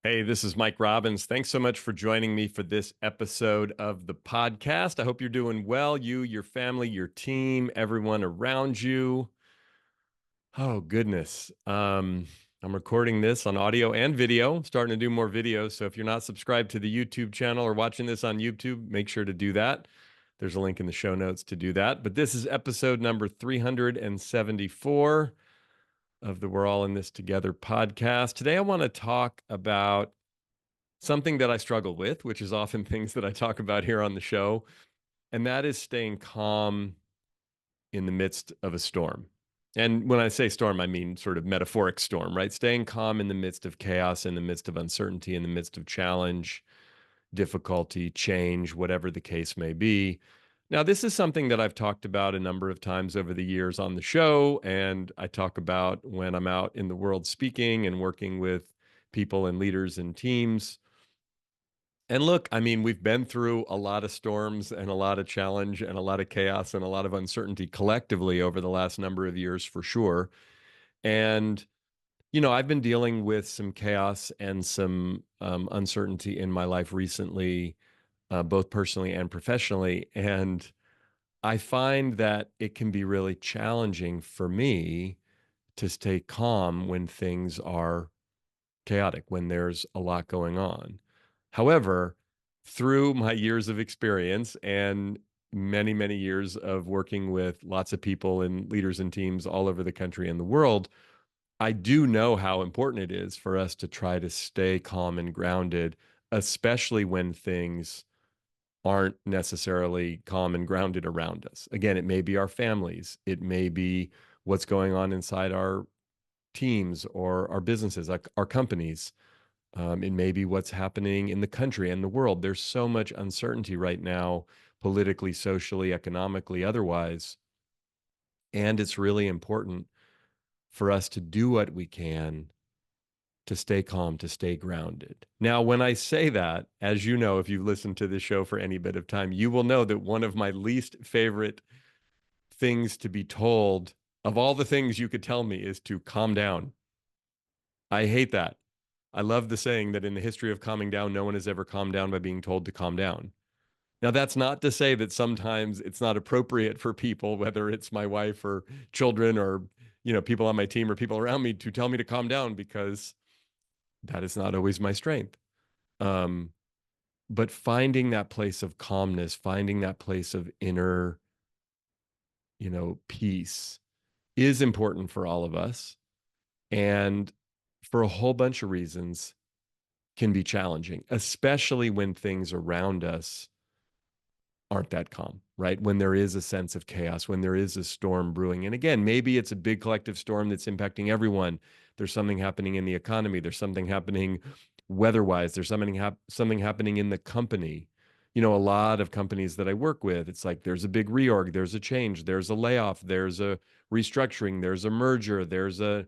Hey, this is Mike Robbins. Thanks so much for joining me for this episode of the podcast. I hope you're doing well, you, your family, your team, everyone around you. Oh, goodness. I'm recording this on audio and video. I'm starting to do more videos. So if you're not subscribed to the YouTube channel or watching this on YouTube, make sure to do that. There's a link in the show notes to do that. But this is episode number 374 of the We're All in This Together podcast. Today, I want to talk about something that I struggle with, which is often things that I talk about here on the show, and that is staying calm in the midst of a storm. And when I say storm, I mean sort of metaphoric storm, right? Staying calm in the midst of chaos, in the midst of uncertainty, in the midst of challenge, difficulty, change, whatever the case may be. Now, this is something that I've talked about a number of times over the years on the show, and I talk about when I'm out in the world speaking and working with people and leaders and teams. And look, I mean, we've been through a lot of storms and a lot of challenge and a lot of chaos and a lot of uncertainty collectively over the last number of years for sure. And, I've been dealing with some chaos and some uncertainty in my life recently, both personally and professionally. And I find that it can be really challenging for me to stay calm when things are chaotic, when there's a lot going on. However, through my years of experience and many, many years of working with lots of people and leaders and teams all over the country and the world, I do know how important it is for us to try to stay calm and grounded, especially when things aren't necessarily calm and grounded around us. Again, it may be our families, it may be what's going on inside our teams or our businesses, like our companies. It may be what's happening in the country and the world. There's so much uncertainty right now, politically, socially, economically, otherwise. And it's really important for us to do what we can to stay calm, to stay grounded. Now, when I say that, as you know, if you've listened to this show for any bit of time, you will know that one of my least favorite things to be told of all the things you could tell me is to calm down. I hate that. I love the saying that in the history of calming down, no one has ever calmed down by being told to calm down. Now, that's not to say that sometimes it's not appropriate for people, whether it's my wife or children or, people on my team or people around me to tell me to calm down because that is not always my strength. Um, but finding that place of calmness, finding that place of inner, peace is important for all of us. And for a whole bunch of reasons, can be challenging, especially when things around us aren't that calm, right? When there is a sense of chaos, when there is a storm brewing. And again, maybe it's a big collective storm that's impacting everyone. There's something happening in the economy, there's something happening weather-wise, there's something happening in the company. A lot of companies that I work with, it's like there's a big reorg, there's a change, there's a layoff, there's a restructuring, there's a merger, there's a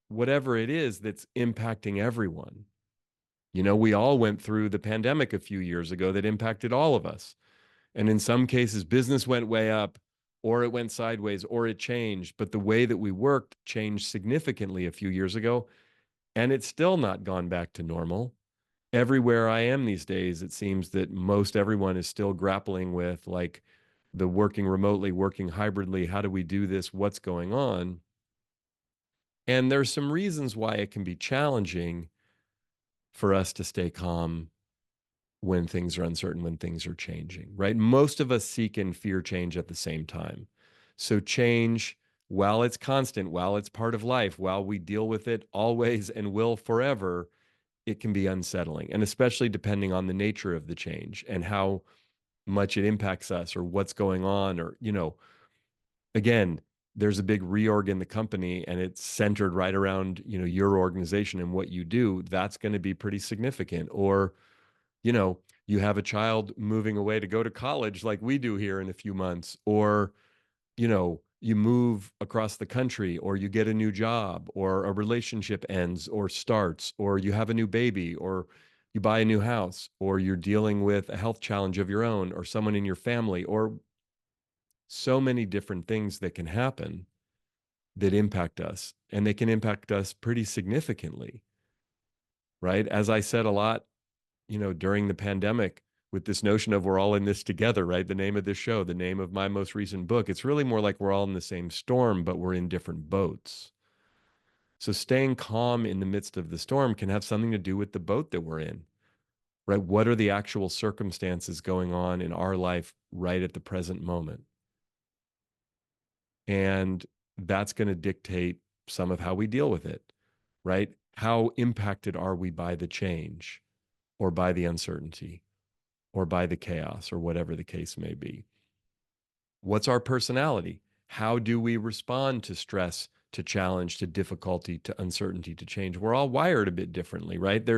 whatever it is that's impacting everyone. We all went through the pandemic a few years ago that impacted all of us. And in some cases, business went way up, or it went sideways, or it changed. But the way that we worked changed significantly a few years ago, and it's still not gone back to normal. Everywhere I am these days, it seems that most everyone is still grappling with like the working remotely, working hybridly. How do we do this? What's going on? And there's some reasons why it can be challenging for us to stay calm when things are uncertain, when things are changing, right? Most of us seek and fear change at the same time. So, change, while it's constant, while it's part of life, while we deal with it always and will forever, it can be unsettling. And especially depending on the nature of the change and how much it impacts us or what's going on, or, again, there's a big reorg in the company and it's centered right around, your organization and what you do. That's going to be pretty significant. Or, you have a child moving away to go to college like we do here in a few months, or, you move across the country, or you get a new job, or a relationship ends or starts, or you have a new baby, or you buy a new house, or you're dealing with a health challenge of your own, or someone in your family, or so many different things that can happen that impact us, and they can impact us pretty significantly, right? As I said a lot, during the pandemic with this notion of we're all in this together, right? The name of this show, the name of my most recent book, it's really more like we're all in the same storm, but we're in different boats. So staying calm in the midst of the storm can have something to do with the boat that we're in, right? What are the actual circumstances going on in our life right at the present moment? And that's going to dictate some of how we deal with it, right? How impacted are we by the change or by the uncertainty or by the chaos or whatever the case may be? What's our personality? How do we respond to stress, to challenge, to difficulty, to uncertainty, to change? We're all wired a bit differently, right?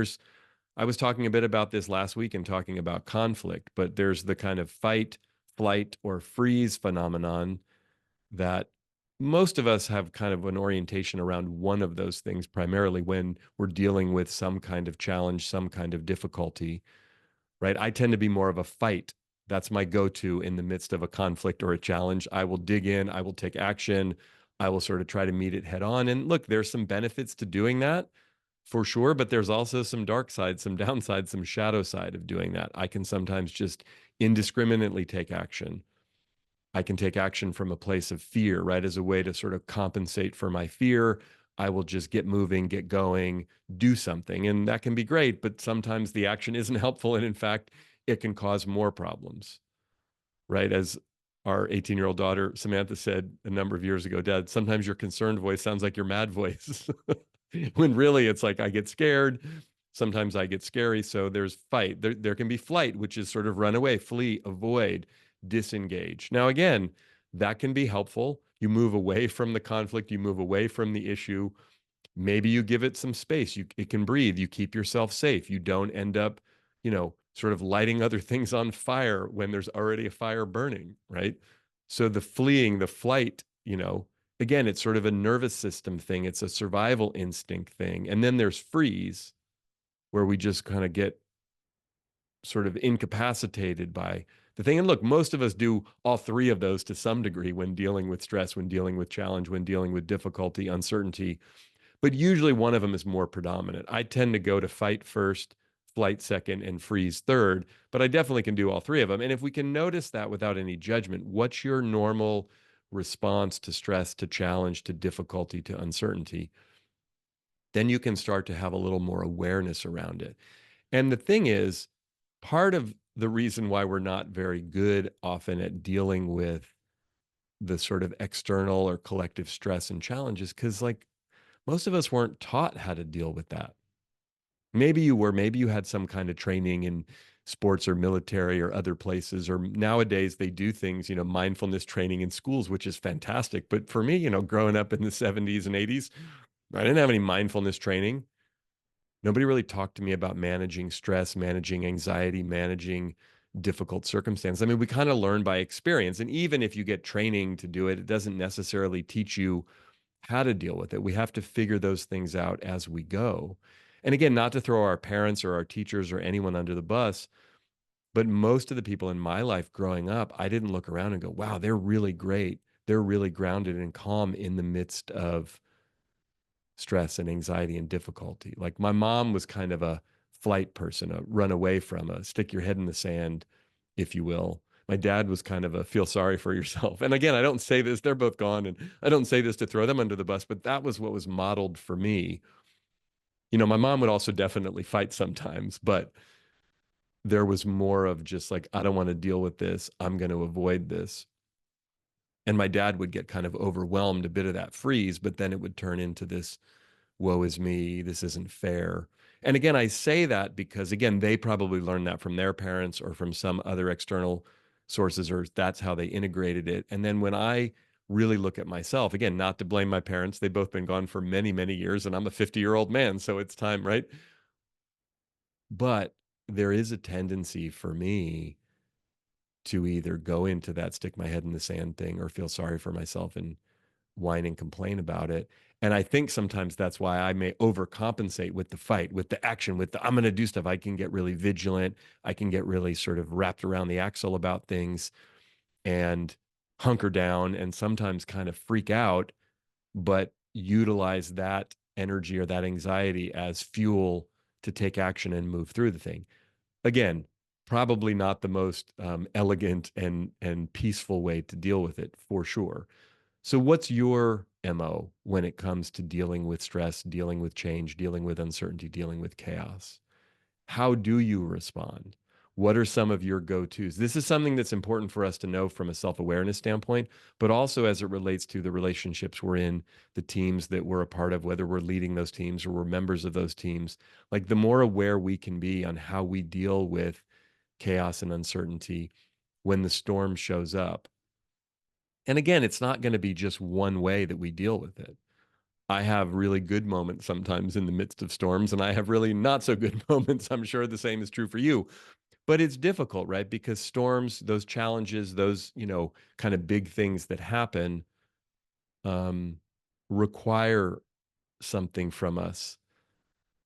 I was talking a bit about this last week and talking about conflict, but there's the kind of fight, flight, or freeze phenomenon that most of us have kind of an orientation around one of those things, primarily when we're dealing with some kind of challenge, some kind of difficulty, right? I tend to be more of a fight. That's my go-to in the midst of a conflict or a challenge. I will dig in, I will take action, I will sort of try to meet it head on. And look, there's some benefits to doing that for sure, but there's also some dark side, some downside, some shadow side of doing that. I can sometimes just indiscriminately take action. I can take action from a place of fear, right? As a way to sort of compensate for my fear. I will just get moving, get going, do something. And that can be great, but sometimes the action isn't helpful. And in fact, it can cause more problems, right? As our 18-year-old daughter, Samantha, said a number of years ago, Dad, sometimes your concerned voice sounds like your mad voice. When really it's like I get scared. Sometimes I get scary. So there's fight. There can be flight, which is sort of run away, flee, avoid, disengage. Now, again, that can be helpful. You move away from the conflict, you move away from the issue. Maybe you give it some space. It can breathe. You keep yourself safe. You don't end up, sort of lighting other things on fire when there's already a fire burning, right? So the fleeing, the flight, again, it's sort of a nervous system thing. It's a survival instinct thing. And then there's freeze, where we just kind of get sort of incapacitated by the thing. And look, most of us do all three of those to some degree when dealing with stress, when dealing with challenge, when dealing with difficulty, uncertainty. But usually one of them is more predominant. I tend to go to fight first, flight second, and freeze third, but I definitely can do all three of them. And if we can notice that without any judgment, what's your normal response to stress, to challenge, to difficulty, to uncertainty? Then you can start to have a little more awareness around it. And the thing is, part of the reason why we're not very good often at dealing with the sort of external or collective stress and challenges, because like most of us weren't taught how to deal with that. Maybe you were, maybe you had some kind of training in sports or military or other places, or nowadays they do things, mindfulness training in schools, which is fantastic. But for me, growing up in the 70s and 80s, I didn't have any mindfulness training. Nobody really talked to me about managing stress, managing anxiety, managing difficult circumstances. I mean, we kind of learn by experience. And even if you get training to do it, it doesn't necessarily teach you how to deal with it. We have to figure those things out as we go. And again, not to throw our parents or our teachers or anyone under the bus, but most of the people in my life growing up, I didn't look around and go, wow, they're really great. They're really grounded and calm in the midst of stress and anxiety and difficulty. Like my mom was kind of a flight person, a run away from, a stick your head in the sand, if you will. My dad was kind of a feel sorry for yourself. And again, I don't say this, they're both gone, and I don't say this to throw them under the bus, but that was what was modeled for me. My mom would also definitely fight sometimes, but there was more of just like, I don't want to deal with this. I'm going to avoid this. And my dad would get kind of overwhelmed, a bit of that freeze, but then it would turn into this woe is me, this isn't fair. And again, I say that because, again, they probably learned that from their parents or from some other external sources, or that's how they integrated it. And then when I really look at myself, again, not to blame my parents, they've both been gone for many, many years, and I'm a 50-year-old man, so it's time, right? But there is a tendency for me to either go into that stick my head in the sand thing or feel sorry for myself and whine and complain about it. And I think sometimes that's why I may overcompensate with the fight, with the action, with the I'm going to do stuff. I can get really vigilant. I can get really sort of wrapped around the axle about things and hunker down and sometimes kind of freak out, but utilize that energy or that anxiety as fuel to take action and move through the thing. Again, probably not the most elegant and peaceful way to deal with it, for sure. So what's your MO when it comes to dealing with stress, dealing with change, dealing with uncertainty, dealing with chaos? How do you respond? What are some of your go-tos? This is something that's important for us to know from a self-awareness standpoint, but also as it relates to the relationships we're in, the teams that we're a part of, whether we're leading those teams or we're members of those teams. Like, the more aware we can be on how we deal with chaos and uncertainty when the storm shows up. And again, it's not going to be just one way that we deal with it. I have really good moments sometimes in the midst of storms, and I have really not so good moments. I'm sure the same is true for you. But it's difficult, right? Because storms, those challenges, those, kind of big things that happen, um, require something from us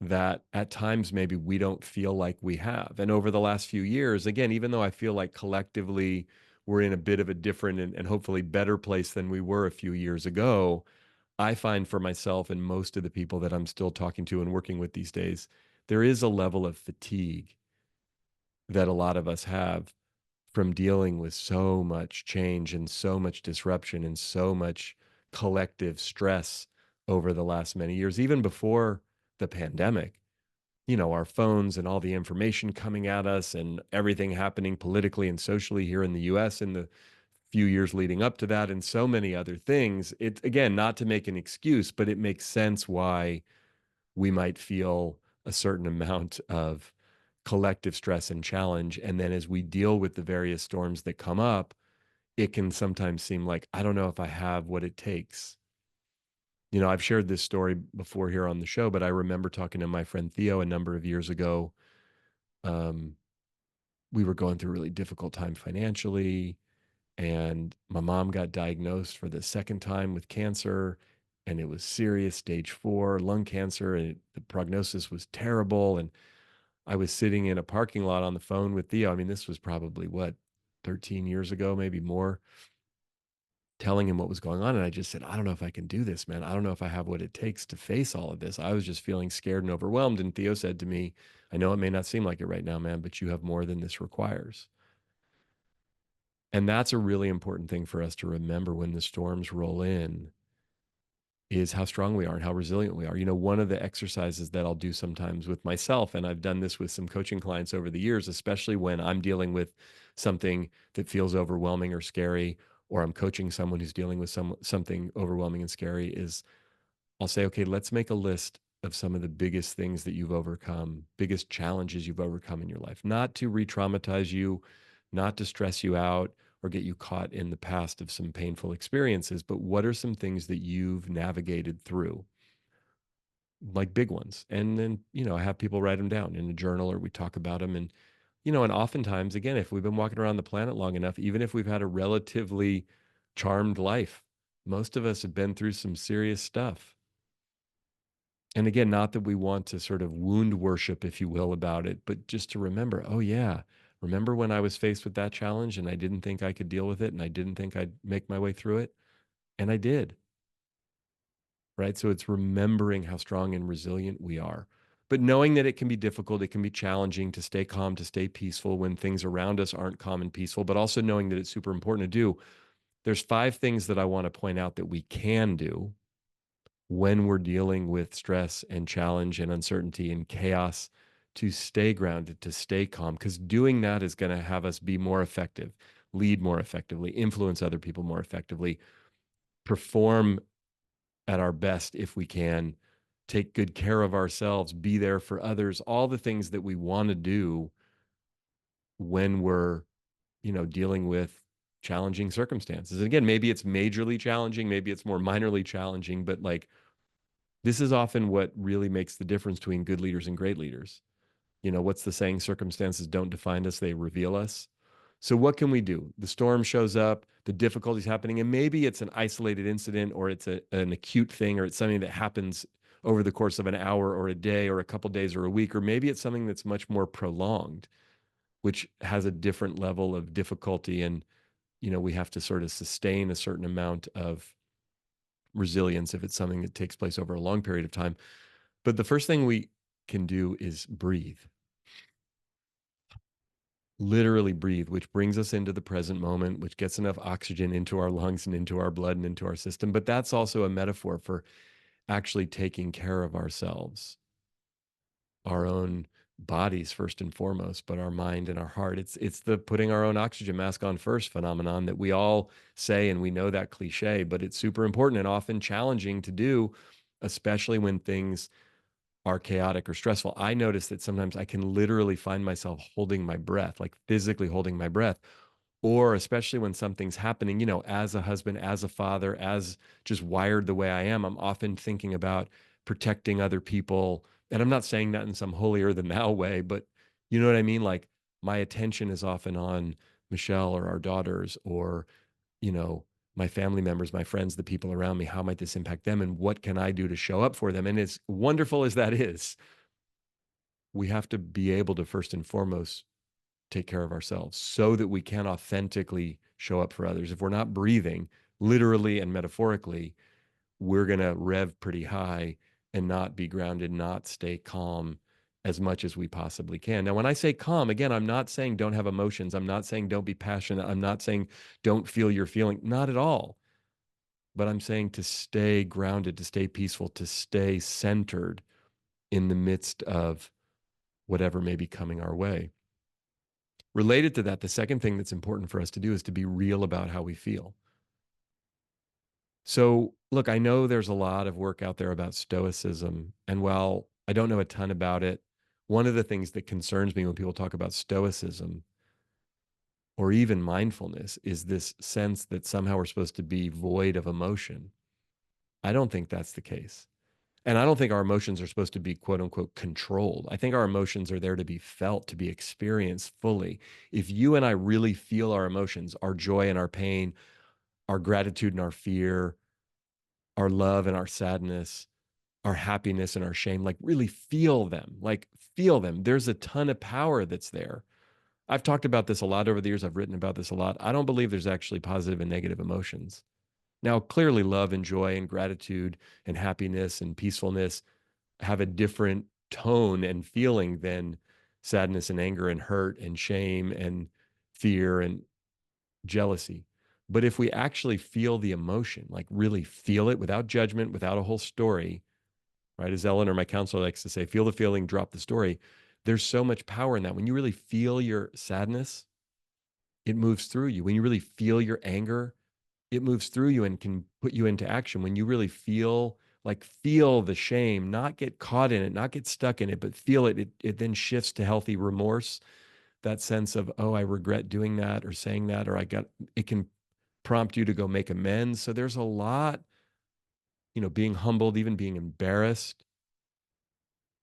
that at times maybe we don't feel like we have. And over the last few years, again, even though I feel like collectively we're in a bit of a different and hopefully better place than we were a few years ago, I find for myself and most of the people that I'm still talking to and working with these days, there is a level of fatigue that a lot of us have from dealing with so much change and so much disruption and so much collective stress over the last many years, even before the pandemic. Our phones and all the information coming at us and everything happening politically and socially here in the US in the few years leading up to that, and so many other things. It's, again, not to make an excuse, but it makes sense why we might feel a certain amount of collective stress and challenge. And then as we deal with the various storms that come up, it can sometimes seem like, I don't know if I have what it takes. I've shared this story before here on the show, but I remember talking to my friend Theo a number of years ago. Um, we were going through a really difficult time financially, and my mom got diagnosed for the second time with cancer, and it was serious, stage 4 lung cancer, and the prognosis was terrible. And I was sitting in a parking lot on the phone with Theo. I mean, this was probably what, 13 years ago, maybe more, telling him what was going on. And I just said, I don't know if I can do this, man. I don't know if I have what it takes to face all of this. I was just feeling scared and overwhelmed. And Theo said to me, I know it may not seem like it right now, man, but you have more than this requires. And that's a really important thing for us to remember when the storms roll in, is how strong we are and how resilient we are. One of the exercises that I'll do sometimes with myself, and I've done this with some coaching clients over the years, especially when I'm dealing with something that feels overwhelming or scary, or I'm coaching someone who's dealing with something overwhelming and scary, is I'll say, okay, let's make a list of some of the biggest things that you've overcome, biggest challenges you've overcome in your life, not to re-traumatize you, not to stress you out or get you caught in the past of some painful experiences, but what are some things that you've navigated through, like big ones? And then, I have people write them down in a journal, or we talk about them. And oftentimes, again, if we've been walking around the planet long enough, even if we've had a relatively charmed life, most of us have been through some serious stuff. And again, not that we want to sort of wound worship, if you will, about it, but just to remember, oh, yeah, remember when I was faced with that challenge and I didn't think I could deal with it and I didn't think I'd make my way through it? And I did, right? So it's remembering how strong and resilient we are, but knowing that it can be difficult, it can be challenging to stay calm, to stay peaceful when things around us aren't calm and peaceful, but also knowing that it's super important to do. There's 5 things that I want to point out that we can do when we're dealing with stress and challenge and uncertainty and chaos, to stay grounded, to stay calm, because doing that is going to have us be more effective, lead more effectively, influence other people more effectively, perform at our best if we can, take good care of ourselves, be there for others, all the things that we want to do when we're, dealing with challenging circumstances. And again, maybe it's majorly challenging, maybe it's more minorly challenging, but like, this is often what really makes the difference between good leaders and great leaders. What's the saying? Circumstances don't define us, they reveal us. So what can we do? The storm shows up, the difficulties happening, and maybe it's an isolated incident, or it's an acute thing, or it's something that happens over the course of an hour or a day or a couple days or a week, or maybe it's something that's much more prolonged, which has a different level of difficulty. And, we have to sort of sustain a certain amount of resilience if it's something that takes place over a long period of time. But the first thing we can do is breathe. Literally breathe, which brings us into the present moment, which gets enough oxygen into our lungs and into our blood and into our system. But that's also a metaphor for actually taking care of ourselves, our own bodies first and foremost, but our mind and our heart. It's the putting our own oxygen mask on first phenomenon that we all say, and we know that cliche, but it's super important and often challenging to do, especially when things are chaotic or stressful. I notice that sometimes I can literally find myself holding my breath, like physically holding my breath, or especially when something's happening, as a husband, as a father, as just wired the way I am, I'm often thinking about protecting other people. And I'm not saying that in some holier than thou way, but you know what I mean? Like my attention is often on Michelle or our daughters or, you know, my family members, my friends, the people around me. How might this impact them? And what can I do to show up for them? And as wonderful as that is, we have to be able to first and foremost take care of ourselves so that we can authentically show up for others. If we're not breathing, literally and metaphorically, we're going to rev pretty high and not be grounded, not stay calm as much as we possibly can. Now, when I say calm, again, I'm not saying don't have emotions. I'm not saying don't be passionate. I'm not saying don't feel your feeling. Not at all. But I'm saying to stay grounded, to stay peaceful, to stay centered in the midst of whatever may be coming our way. Related to that, the second thing that's important for us to do is to be real about how we feel. So, look, I know there's a lot of work out there about stoicism. And while I don't know a ton about it, one of the things that concerns me when people talk about stoicism or even mindfulness is this sense that somehow we're supposed to be void of emotion. I don't think that's the case. And I don't think our emotions are supposed to be quote unquote controlled. I think our emotions are there to be felt, to be experienced fully. If you and I really feel our emotions, our joy and our pain, our gratitude and our fear, our love and our sadness, our happiness and our shame, like really feel them, like feel them. There's a ton of power that's there. I've talked about this a lot over the years. I've written about this a lot. I don't believe there's actually positive and negative emotions. Now, clearly, love and joy and gratitude and happiness and peacefulness have a different tone and feeling than sadness and anger and hurt and shame and fear and jealousy. But if we actually feel the emotion, like really feel it without judgment, without a whole story, right? As Eleanor, my counselor, likes to say, feel the feeling, drop the story. There's so much power in that. When you really feel your sadness, it moves through you. When you really feel your anger, it moves through you and can put you into action. When you really feel the shame, not get caught in it, not get stuck in it, but feel it, it then shifts to healthy remorse. That sense of, oh, I regret doing that or saying that, or it can prompt you to go make amends. So there's a lot, being humbled, even being embarrassed,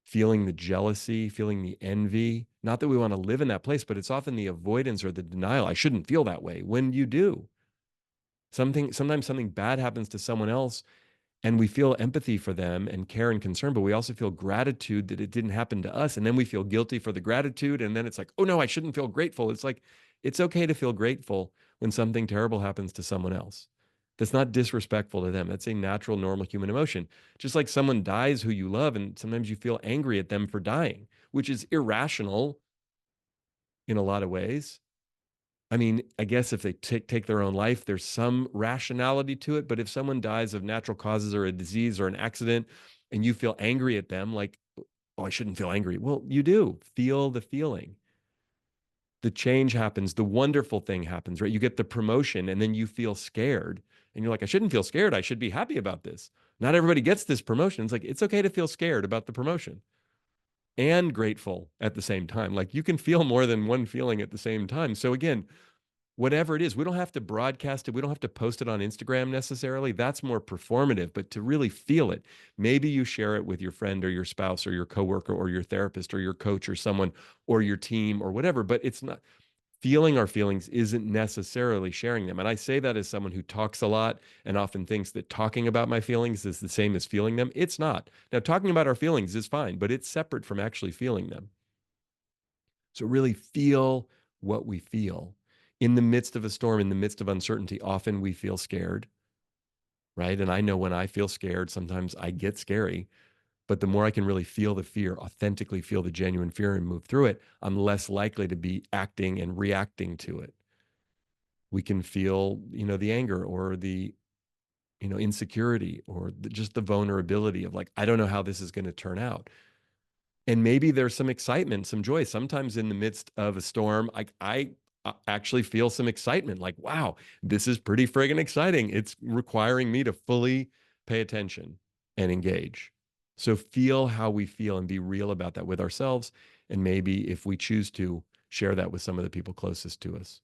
feeling the jealousy, feeling the envy. Not that we want to live in that place, but it's often the avoidance or the denial. I shouldn't feel that way when you do. Sometimes something bad happens to someone else and we feel empathy for them and care and concern, but we also feel gratitude that it didn't happen to us. And then we feel guilty for the gratitude. And then it's like, oh no, I shouldn't feel grateful. It's like, it's okay to feel grateful when something terrible happens to someone else. That's not disrespectful to them. That's a natural, normal human emotion. Just like someone dies who you love, and sometimes you feel angry at them for dying, which is irrational in a lot of ways. I mean, I guess if they take their own life, there's some rationality to it. But if someone dies of natural causes or a disease or an accident, and you feel angry at them, like, oh, I shouldn't feel angry. Well, you do feel the feeling. The change happens. The wonderful thing happens, right? You get the promotion, and then you feel scared, and you're like, I shouldn't feel scared. I should be happy about this. Not everybody gets this promotion. It's like it's okay to feel scared about the promotion and grateful at the same time. Like you can feel more than one feeling at the same time. So again, whatever it is, we don't have to broadcast it. We don't have to post it on Instagram necessarily. That's more performative, but to really feel it, maybe you share it with your friend or your spouse or your coworker or your therapist or your coach or someone or your team or whatever, but it's not feeling our feelings isn't necessarily sharing them. And I say that as someone who talks a lot and often thinks that talking about my feelings is the same as feeling them. It's not. Now, talking about our feelings is fine, but it's separate from actually feeling them. So really feel what we feel. In the midst of a storm, in the midst of uncertainty, often we feel scared, right? And I know when I feel scared, sometimes I get scary. But the more I can really feel the fear, authentically feel the genuine fear and move through it, I'm less likely to be acting and reacting to it. We can feel, the anger or the, insecurity or just the vulnerability of like, I don't know how this is going to turn out. And maybe there's some excitement, some joy. Sometimes in the midst of a storm, I actually feel some excitement like, wow, this is pretty friggin' exciting. It's requiring me to fully pay attention and engage. So feel how we feel and be real about that with ourselves. And maybe if we choose to, share that with some of the people closest to us.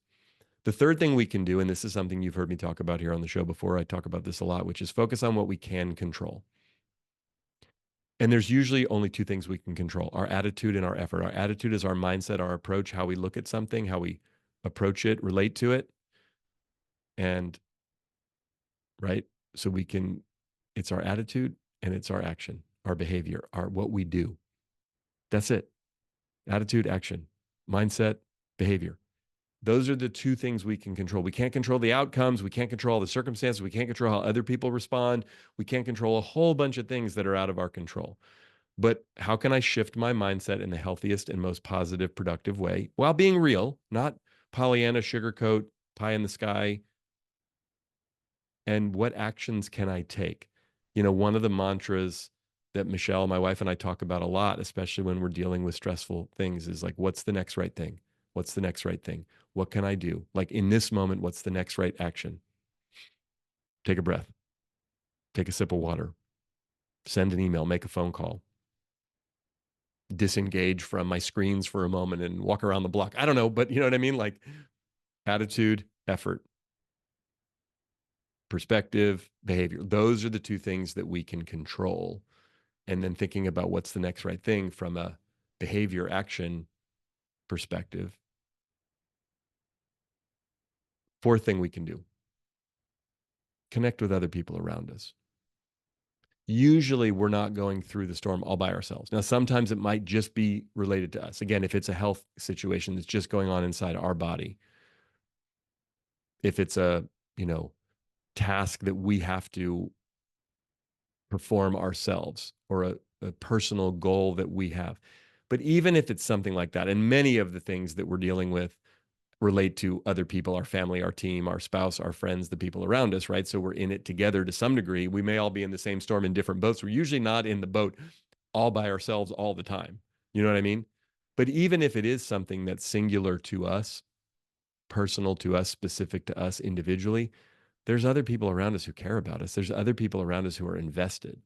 The third thing we can do, and this is something you've heard me talk about here on the show before, I talk about this a lot, which is focus on what we can control. And there's usually only two things we can control: our attitude and our effort. Our attitude is our mindset, our approach, how we look at something, how we approach it, relate to it. And right. So it's our attitude and it's our action, our behavior, our what we do. That's it. Attitude, action, mindset, behavior. Those are the two things we can control. We can't control the outcomes. We can't control the circumstances. We can't control how other people respond. We can't control a whole bunch of things that are out of our control. But how can I shift my mindset in the healthiest and most positive, productive way while being real, not Pollyanna, sugarcoat, pie in the sky? And what actions can I take? One of the mantras that Michelle, my wife, and I talk about a lot, especially when we're dealing with stressful things, is like, what's the next right thing? What's the next right thing? What can I do? Like in this moment, what's the next right action? Take a breath, take a sip of water, send an email, make a phone call, disengage from my screens for a moment and walk around the block. I don't know, but you know what I mean? Like attitude, effort, perspective, behavior. Those are the two things that we can control. And then thinking about what's the next right thing from a behavior action perspective. Fourth thing we can do: connect with other people around us. Usually we're not going through the storm all by ourselves. Now, sometimes it might just be related to us. Again, if it's a health situation that's just going on inside our body, if it's a, task that we have to perform ourselves or a personal goal that we have. But even if it's something like that, and many of the things that we're dealing with relate to other people, our family, our team, our spouse, our friends, the people around us, right? So we're in it together to some degree. We may all be in the same storm in different boats. We're usually not in the boat all by ourselves all the time. You know what I mean? But even if it is something that's singular to us, personal to us, specific to us individually, there's other people around us who care about us. There's other people around us who are invested.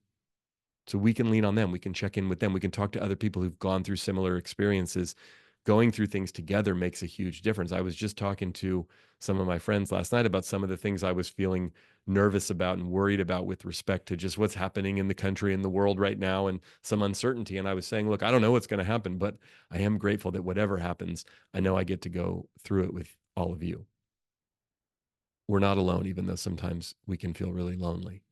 So we can lean on them. We can check in with them. We can talk to other people who've gone through similar experiences. Going through things together makes a huge difference. I was just talking to some of my friends last night about some of the things I was feeling nervous about and worried about with respect to just what's happening in the country and the world right now and some uncertainty. And I was saying, look, I don't know what's going to happen, but I am grateful that whatever happens, I know I get to go through it with all of you. We're not alone, even though sometimes we can feel really lonely.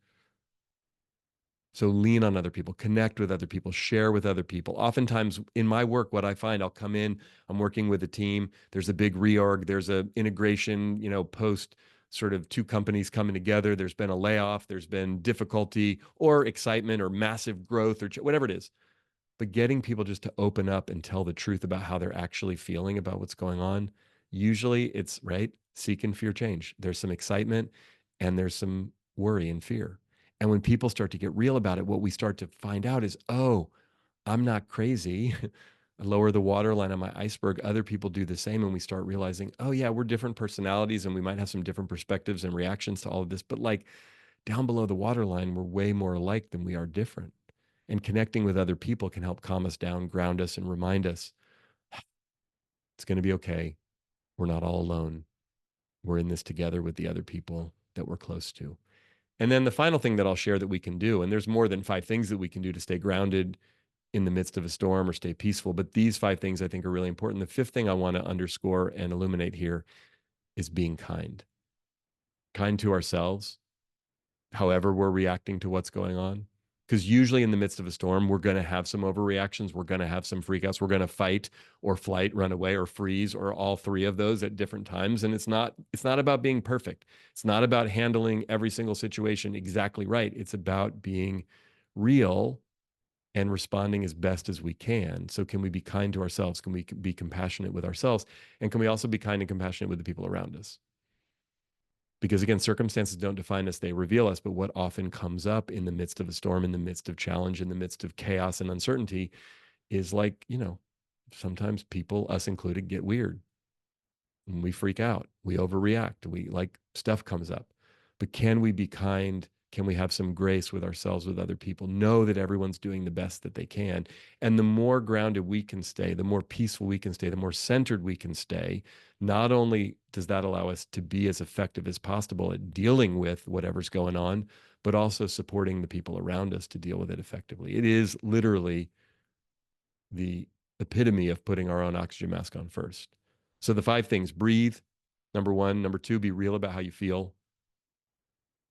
So lean on other people, connect with other people, share with other people. Oftentimes in my work, what I find, I'll come in, I'm working with a team. There's a big reorg. There's a integration, post sort of two companies coming together. There's been a layoff. There's been difficulty or excitement or massive growth or whatever it is. But getting people just to open up and tell the truth about how they're actually feeling about what's going on. Usually it's right. Seek and fear change. There's some excitement and there's some worry and fear. And when people start to get real about it, what we start to find out is, oh, I'm not crazy. I lower the waterline on my iceberg. Other people do the same. And we start realizing, oh, yeah, we're different personalities and we might have some different perspectives and reactions to all of this. But like down below the waterline, we're way more alike than we are different. And connecting with other people can help calm us down, ground us, and remind us it's going to be okay. We're not all alone. We're in this together with the other people that we're close to. And then the final thing that I'll share that we can do, and there's more than 5 things that we can do to stay grounded in the midst of a storm or stay peaceful, but these 5 things I think are really important. The fifth thing I want to underscore and illuminate here is being kind. Kind to ourselves, however we're reacting to what's going on. Because usually in the midst of a storm, we're going to have some overreactions. We're going to have some freakouts. We're going to fight or flight, run away or freeze, or all 3 of those at different times. And it's not about being perfect. It's not about handling every single situation exactly right. It's about being real and responding as best as we can. So, can we be kind to ourselves? Can we be compassionate with ourselves? And can we also be kind and compassionate with the people around us? Because again, circumstances don't define us, they reveal us. But what often comes up in the midst of a storm, in the midst of challenge, in the midst of chaos and uncertainty is like, sometimes people, us included, get weird and we freak out, we overreact, we like stuff comes up. But can we be kind? Can we have some grace with ourselves, with other people? Know that everyone's doing the best that they can. And the more grounded we can stay, the more peaceful we can stay, the more centered we can stay, not only does that allow us to be as effective as possible at dealing with whatever's going on, but also supporting the people around us to deal with it effectively. It is literally the epitome of putting our own oxygen mask on first. So the 5 things: breathe, number 1. Number 2, be real about how you feel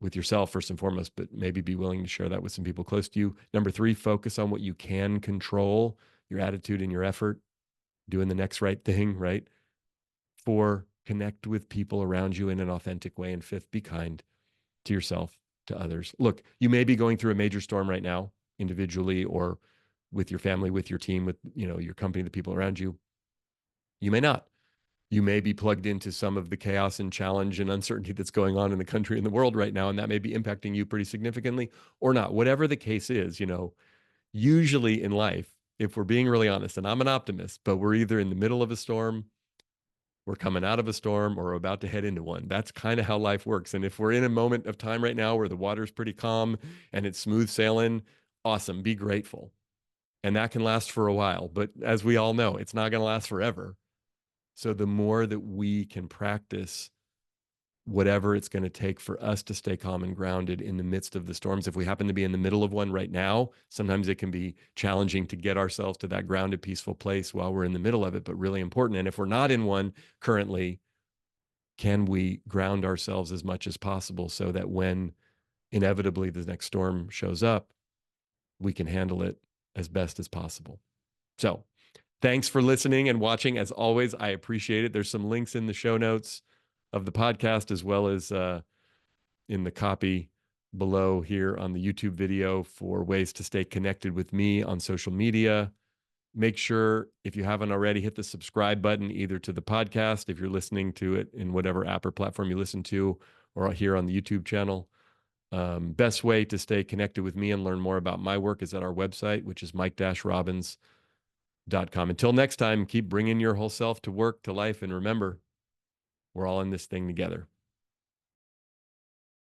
with yourself first and foremost, but maybe be willing to share that with some people close to you. Number 3, focus on what you can control, your attitude and your effort, doing the next right thing, right? 4, connect with people around you in an authentic way. And 5th, be kind to yourself, to others. Look, you may be going through a major storm right now, individually or with your family, with your team, with your company, the people around you. You may not. You may be plugged into some of the chaos and challenge and uncertainty that's going on in the country and the world right now, and that may be impacting you pretty significantly or not. Whatever the case is, usually in life, if we're being really honest, and I'm an optimist, but we're either in the middle of a storm, we're coming out of a storm, or we're about to head into one. That's kind of how life works. And if we're in a moment of time right now where the water's pretty calm and it's smooth sailing, awesome, be grateful. And that can last for a while. But as we all know, it's not going to last forever. So the more that we can practice whatever it's going to take for us to stay calm and grounded in the midst of the storms, if we happen to be in the middle of one right now, sometimes it can be challenging to get ourselves to that grounded, peaceful place while we're in the middle of it, but really important. And if we're not in one currently, can we ground ourselves as much as possible so that when inevitably the next storm shows up, we can handle it as best as possible? So, thanks for listening and watching. As always, I appreciate it. There's some links in the show notes of the podcast, as well as in the copy below here on the YouTube video, for ways to stay connected with me on social media. Make sure, if you haven't already, hit the subscribe button either to the podcast, if you're listening to it in whatever app or platform you listen to, or here on the YouTube channel. Best way to stay connected with me and learn more about my work is at our website, which is mike-robbins.com. Until next time, keep bringing your whole self to work, to life, and remember, we're all in this thing together.